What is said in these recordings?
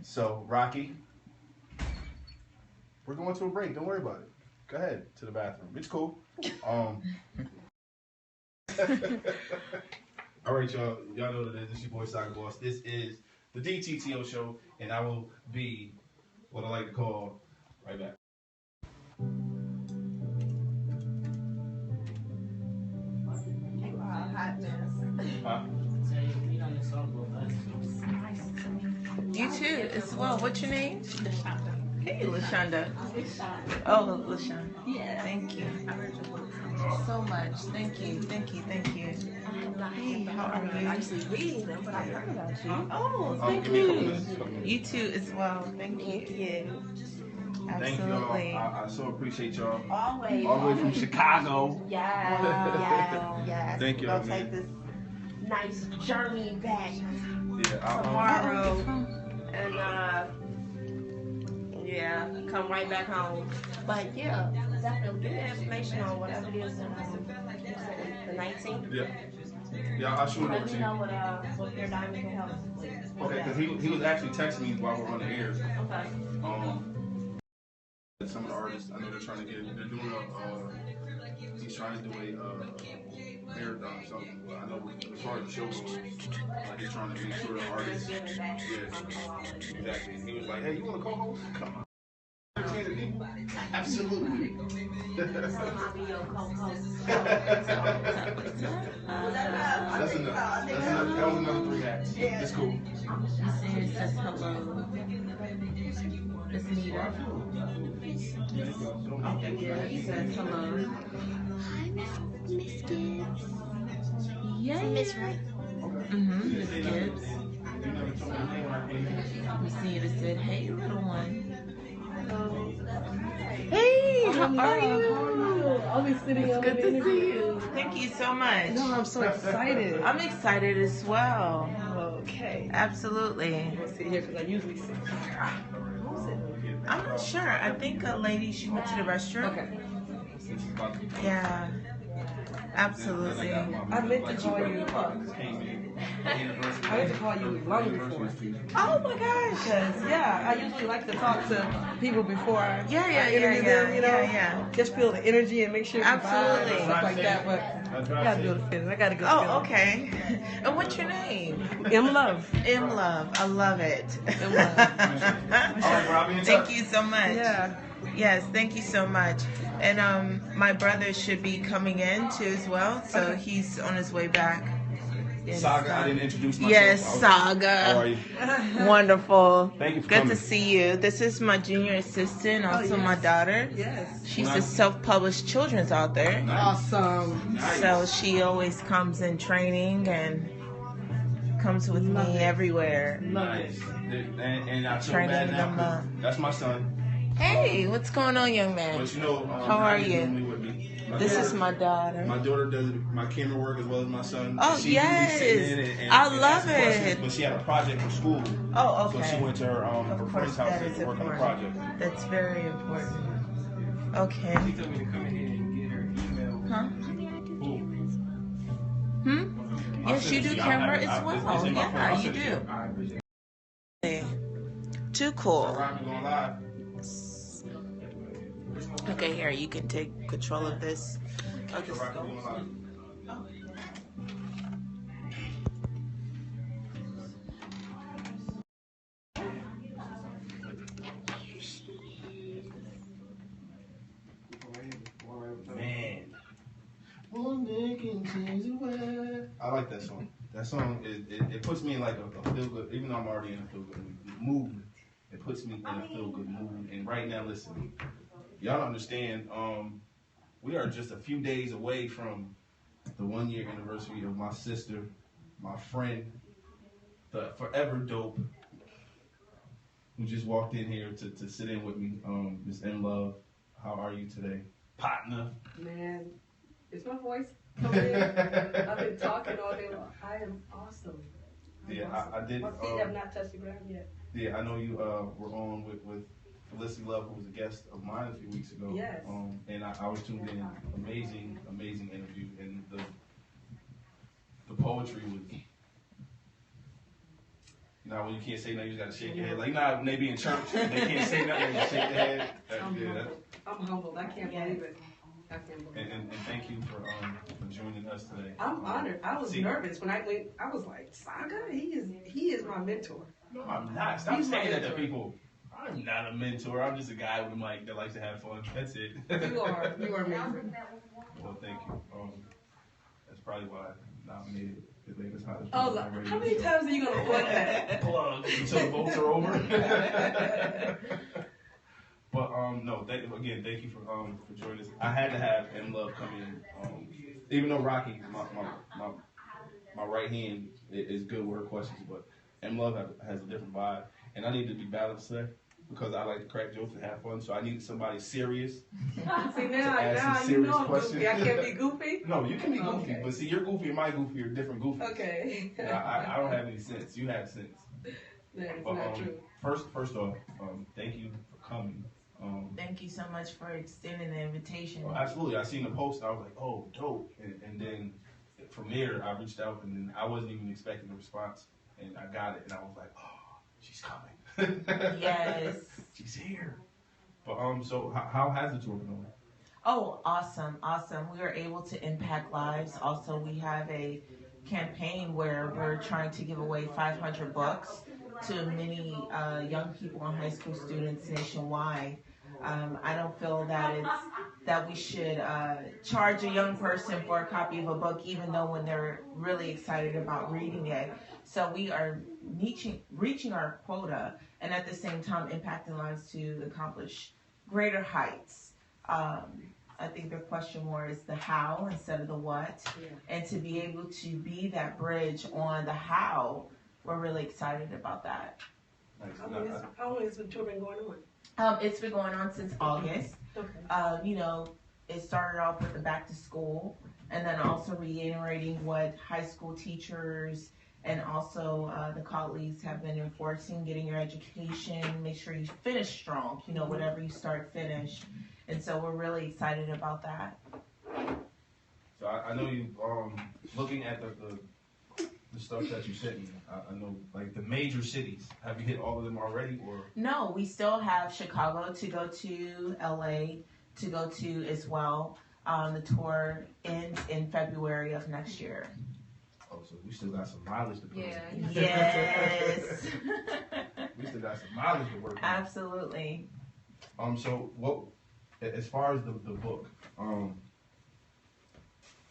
So, Rocky, we're going to a break. Don't worry about it. Go ahead to the bathroom. It's cool. All right, y'all. Y'all know that this is your boy Soccer Boss. This is the DTTO show, and I will be what I like to call right back. Huh? You too, as well. What's your name? Hey, Lashonda. Oh, Lashonda. Yeah. Thank you so much. Thank you. Hey, how are you? Actually reading them, but I heard about you. Oh, thank you. You too, as well. Thank you. Thank Absolutely. y'all. I so appreciate y'all. Always. All the way from Chicago. Yes. Wow. Yes. Thank We're y'all, gonna take this nice journey back tomorrow, and yeah, come right back home. But yeah, definitely give me information on whatever it is. The 19th. Yeah, I'll shoot it over Let to me you. know what their diamond can help with. Okay, because he was actually texting me while we're on the air. Okay. Some of the artists, I know they're trying to get, they're doing he's trying to do a marathon or something. Well, I know as far as the show goes, they're trying to make sure the artists, exactly. And he was like, hey, you want to co-host? Come on. Absolutely. That's enough. That was another 3 hats. It's cool. Desiree says hello. It's Nita. He says hello. Hi, Miss Gibbs. Yay. Miss Wright. Miss Gibbs. Miss Nita said, hey, little one. Hey, how are you? I'll be sitting It's on good the to interview. see you. Thank you so much. No, I'm so excited. I'm excited as well. Okay. Absolutely. I'm gonna sit here because I usually sit here. I'm not sure. I think a lady, she went to the restroom. Okay. Yeah. Absolutely. I meant to call you. I meant to call you long before. Oh my gosh. Because, yeah, I usually like to talk to people before I Yeah. interview them, you know? Just feel the energy and make sure you Absolutely. vibe and stuff like that. But I got to build a feeling. I got to go. Oh, okay. And what's your name? M Love. M Love. I love it. M Love. Thank you so much. Yeah. Yes, thank you so much. And my brother should be coming in too as well, so he's on his way back. Saga, I didn't introduce myself. Yes, Saga. How are you? Wonderful. Thank you for Good coming. to see you. This is my junior assistant, also my daughter. Yes. She's a self-published children's author. Awesome. So she always comes in training and comes with me everywhere. Nice. And I feel Training bad them now. up. That's my son. Hey, what's going on, young man? But you know, How are he's you? normally with me. This is my daughter. My daughter does my camera work as well as my son. Oh, She yes. usually sitting in and I love asking questions, it. But she had a project for school. Oh, okay. So she went to her Of friend's course, house that is to work on the important. project. That's very important. Okay. She told me to come in here and get her email. Huh? I'll Yes, send you it to do you. camera It's as in my well. phone. Yeah, I'll you send it to do. I appreciate Too cool. Rocky going live. Okay, here, you can take control of this. Okay. Rocky going live. Man. I like that song. That song, it puts me in like a feel good, even though I'm already in a feel good mood. It puts me in a feel good mood. And right now, listen, y'all don't understand. We are just a few days away from the 1 year anniversary of my sister, my friend, the forever dope, who just walked in here to sit in with me. Miss M Love, how are you today, partner? Man, is my voice coming in? I've been talking all day long. I am awesome. I did. My feet have not touched the ground yet. Yeah, I know you were on with Felicity Love, who was a guest of mine a few weeks ago. Yes. And I was tuned in. Amazing interview, and the poetry was You know, when you can't say nothing, you just gotta shake your head. Like, you know, when they be in church, they can't say nothing, they just shake their head. I'm humbled. I can't believe it. I can't believe it. And thank you for joining us today. I'm honored. I was nervous when I went. I was like, Saga, he is my mentor. No, I'm not. Stop saying that to people. I'm not a mentor. I'm just a guy with a mic that likes to have fun. That's it. You are amazing. Well, thank you. That's probably why I nominated Atlanta's hottest. Oh, how many times are you gonna plug that? Plug until the votes are over. But no, thank you for joining us. I had to have M Love come in, even though Rocky, my right hand is good with her questions, but M Love has a different vibe, and I need to be balanced today because I like to crack jokes and have fun. So I need somebody serious. See now you know I'm goofy. I can't be goofy. No, you can be goofy, okay. But see, your goofy and my goofy are different goofies. Okay. I don't have any sense. You have sense. That is not true. First off, thank you for coming. Thank you so much for extending the invitation. Well, absolutely. I seen the post. I was like, oh, dope. And then from there, I reached out, and then I wasn't even expecting a response, and I got it, and I was like, oh, she's coming. Yes. She's here. But so how has the tour been going? Oh, awesome. We were able to impact lives. Also, we have a campaign where we're trying to give away 500 books to many young people and high school students nationwide. I don't feel that we should charge a young person for a copy of a book, even though when they're really excited about reading it. So we are reaching our quota, and at the same time impacting lives to accomplish greater heights. I think the question more is the how instead of the what, and to be able to be that bridge on the how. We're really excited about that. How long has the tour been going on? It's been going on since August. Okay. It started off with the back to school, and then also reiterating what high school teachers and also the colleagues have been enforcing: getting your education, make sure you finish strong. Whatever you start, finish. And so we're really excited about that. So I know you looking at the stuff that you sent me. I know, like, the major cities. Have you hit all of them already, or? No, we still have Chicago to go to, LA to go to as well. The tour ends in February of next year. Oh, so we still got some mileage to put on. Yes. We still got some mileage to work on. Absolutely. So what, as far as the book,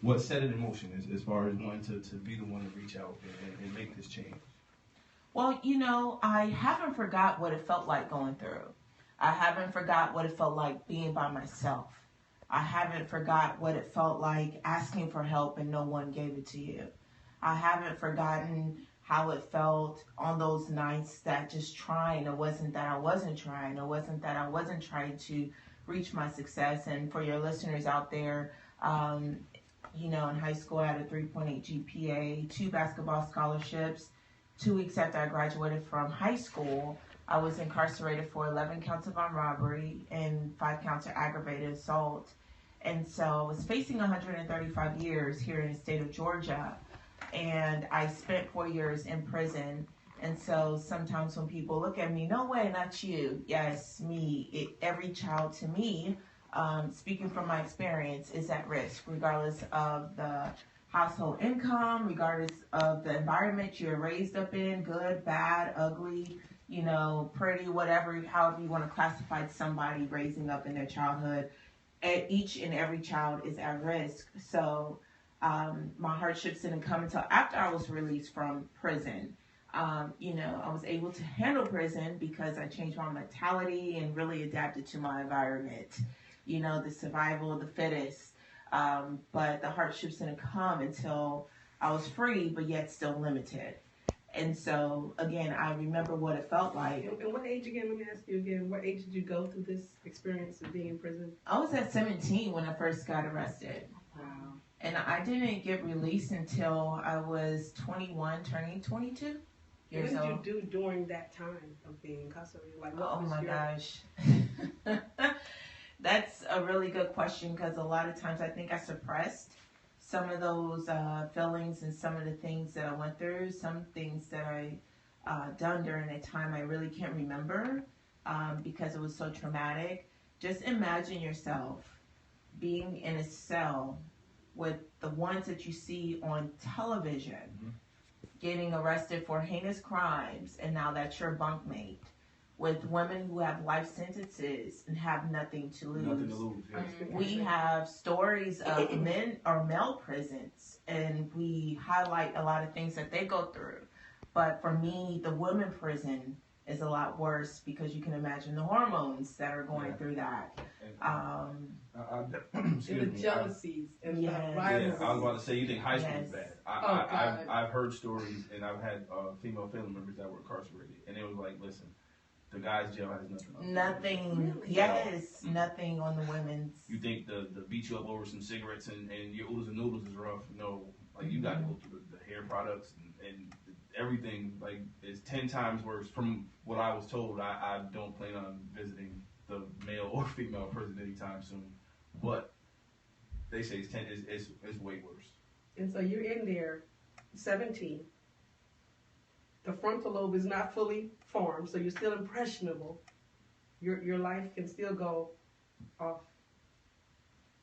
what set it in motion as far as wanting to be the one to reach out and make this change? Well, I haven't forgot what it felt like going through. I haven't forgot what it felt like being by myself. I haven't forgot what it felt like asking for help and no one gave it to you. I haven't forgotten how it felt on those nights that just trying. It wasn't that I wasn't trying. It wasn't that I wasn't trying to reach my success. And for your listeners out there, in high school I had a 3.8 GPA, 2 basketball scholarships. 2 weeks after I graduated from high school, I was incarcerated for 11 counts of armed robbery and 5 counts of aggravated assault. And so I was facing 135 years here in the state of Georgia. And I spent 4 years in prison. And so sometimes when people look at me, no way, not you. Yes, me. Every child to me, speaking from my experience, is at risk, regardless of the household income, regardless of the environment you're raised up in, good, bad, ugly, pretty, whatever, however you want to classify somebody raising up in their childhood. Each and every child is at risk. So my hardships didn't come until after I was released from prison. I was able to handle prison because I changed my mentality and really adapted to my environment. The survival of the fittest. But the hardships didn't come until I was free, but yet still limited. And so, again, I remember what it felt like. And what age again? Let me ask you again. What age did you go through this experience of being in prison? I was at 17 when I first got arrested. Wow. And I didn't get released until I was 21, turning 22 years old. What did you do during that time of being incarcerated? Like, what was my your... gosh. That's a really good question, because a lot of times I think I suppressed some of those feelings and some of the things that I went through, some things that I done during a time I really can't remember because it was so traumatic. Just imagine yourself being in a cell with the ones that you see on television, getting arrested for heinous crimes, and now that's your bunkmate. With women who have life sentences and have nothing to lose. Nothing to lose, yeah. We have stories of men or male prisons, and we highlight a lot of things that they go through. But for me, the women prison is a lot worse because you can imagine the hormones that are going through that. And the jealousies and the rivalries. I was about to say, you think high school is bad. God. I've heard stories, and I've had female family members that were incarcerated, and it was like, listen, the guy's jail has nothing. Nothing. Really? Yes, nothing on the women's. You think the beat you up over some cigarettes and your oodles and noodles is rough? No, like you got to go through the hair products and everything. Like is 10 times worse. From what I was told, I don't plan on visiting the male or female prison anytime soon. But they say it's way worse. And so you're in there, 17. The frontal lobe is not fully formed, so you're still impressionable. Your life can still go off,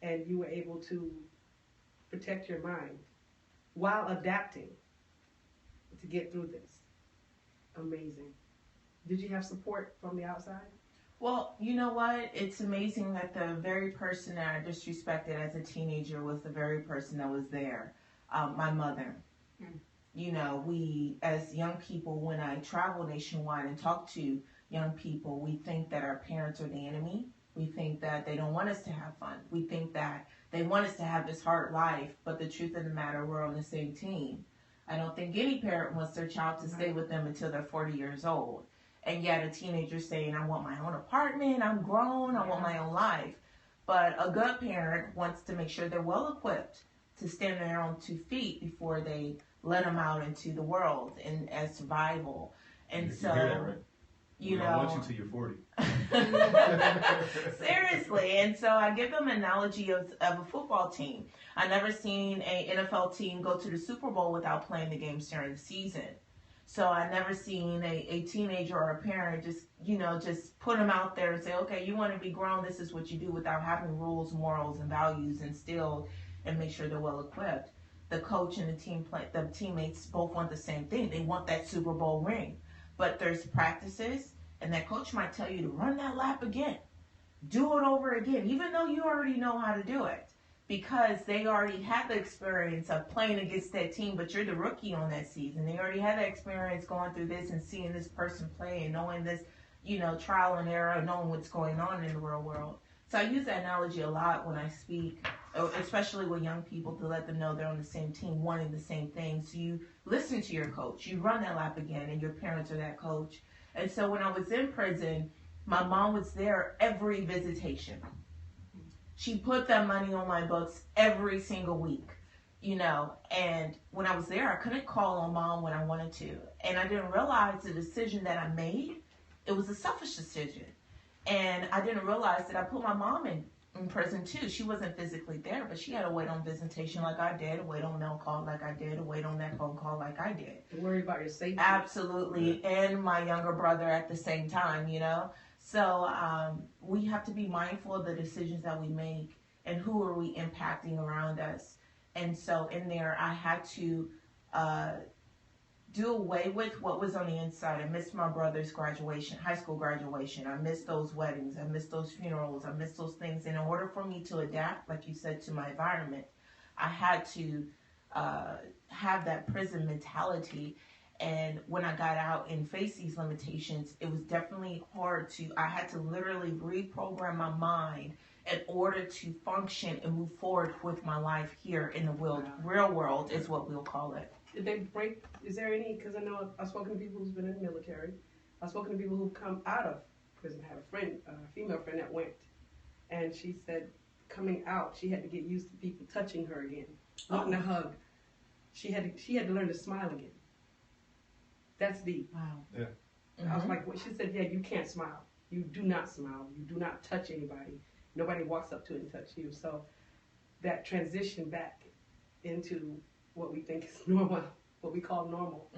and you were able to protect your mind while adapting to get through this. Amazing. Did you have support from the outside? Well, you know what? It's amazing that the very person that I disrespected as a teenager was the very person that was there, my mother. You know, we, as young people, when I travel nationwide and talk to young people, we think that our parents are the enemy. We think that they don't want us to have fun. We think that they want us to have this hard life, but the truth of the matter, we're on the same team. I don't think any parent wants their child to stay with them until they're 40 years old. And yet a teenager saying, I want my own apartment, I'm grown, I want my own life. But a good parent wants to make sure they're well equipped to stand on their own 2 feet before they let them out into the world and as survival. And so, hear that, right? You know, I want you till you're 40. Seriously. And so I give them an analogy of a football team. I never seen an NFL team go to the Super Bowl without playing the games during the season. So I never seen a teenager or a parent just put them out there and say, okay, you want to be grown, this is what you do, without having rules, morals, and values instilled and make sure they're well equipped. The coach and the teammates both want the same thing. They want that Super Bowl ring. But there's practices, and that coach might tell you to run that lap again. Do it over again, even though you already know how to do it. Because they already had the experience of playing against that team, but you're the rookie on that season. They already had the experience going through this and seeing this person play and knowing this, trial and error and knowing what's going on in the real world. So I use that analogy a lot when I speak, especially with young people, to let them know they're on the same team, wanting the same thing. So you listen to your coach, you run that lap again, and your parents are that coach. And so when I was in prison, my mom was there every visitation. She put that money on my books every single week, and when I was there, I couldn't call on mom when I wanted to. And I didn't realize the decision that I made, it was a selfish decision. And I didn't realize that I put my mom in prison too. She wasn't physically there, but she had to wait on visitation like I did, wait on mail call like I did, wait on that phone call like I did. Worry about your safety. Absolutely. Yeah. And my younger brother at the same time, So we have to be mindful of the decisions that we make and who are we impacting around us. And so in there, I had to do away with what was on the inside. I missed my brother's graduation, high school graduation. I missed those weddings. I missed those funerals. I missed those things. And in order for me to adapt, like you said, to my environment, I had to have that prison mentality. And when I got out and faced these limitations, it was definitely hard I had to literally reprogram my mind in order to function and move forward with my life here in the real world is what we'll call it. Did they break, is there any, because I know I've spoken to people who's been in the military. I've spoken to people who've come out of prison. I have a friend, a female friend that went. And she said coming out, she had to get used to people touching her again, wanting a hug. She had to learn to smile again. That's deep. Wow. Yeah. I was like, she said, yeah, you can't smile. You do not smile. You do not touch anybody. Nobody walks up to it and touch you. So that transition back into what we think is normal, what we call normal,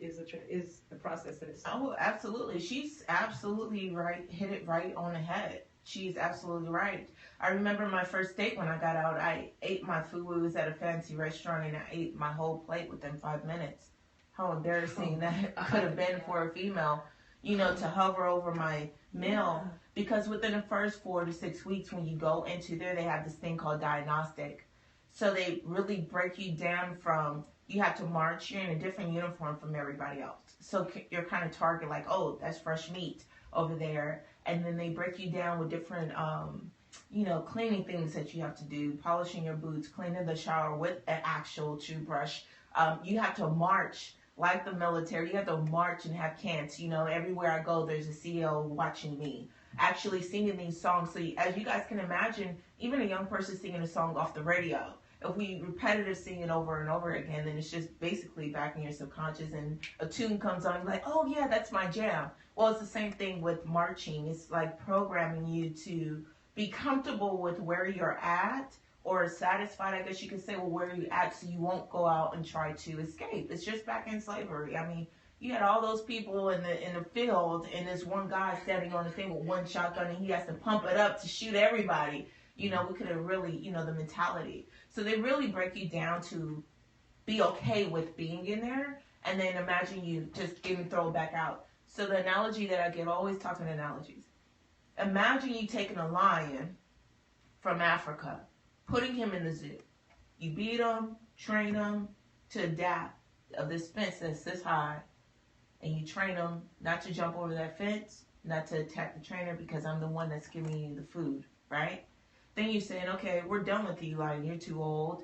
is the process in itself. Oh, absolutely. She's absolutely right. Hit it right on the head. She's absolutely right. I remember my first date when I got out. I ate my food. We was at a fancy restaurant, and I ate my whole plate within 5 minutes. How embarrassing that could have been for a female, to hover over my meal. Because within the first 4 to 6 weeks, when you go into there, they have this thing called diagnostic. So they really break you down from, you have to march, you're in a different uniform from everybody else. So you're kind of target like, oh, that's fresh meat over there. And then they break you down with different, cleaning things that you have to do, polishing your boots, cleaning the shower with an actual toothbrush. You have to march like the military. You have to march and have cants. Everywhere I go, there's a CEO watching me, actually singing these songs. So as you guys can imagine, even a young person singing a song off the radio, if we repetitive sing it over and over again, then it's just basically back in your subconscious, and a tune comes on, like, oh yeah, that's my jam. Well, it's the same thing with marching. It's like programming you to be comfortable with where you're at, or satisfied, I guess you could say, well, where you at, so you won't go out and try to escape. It's just back in slavery. I mean, you had all those people in the field, and this one guy standing on the thing with one shotgun, and he has to pump it up to shoot everybody. We could have really, the mentality. So they really break you down to be okay with being in there, and then imagine you just getting thrown back out. So the analogy that I give, always talking analogies. Imagine you taking a lion from Africa, putting him in the zoo. You beat him, train him to adapt of this fence that's this high, and you train him not to jump over that fence, not to attack the trainer because I'm the one that's giving you the food, right? Then you're saying, okay, we're done with you, lion. You're too old.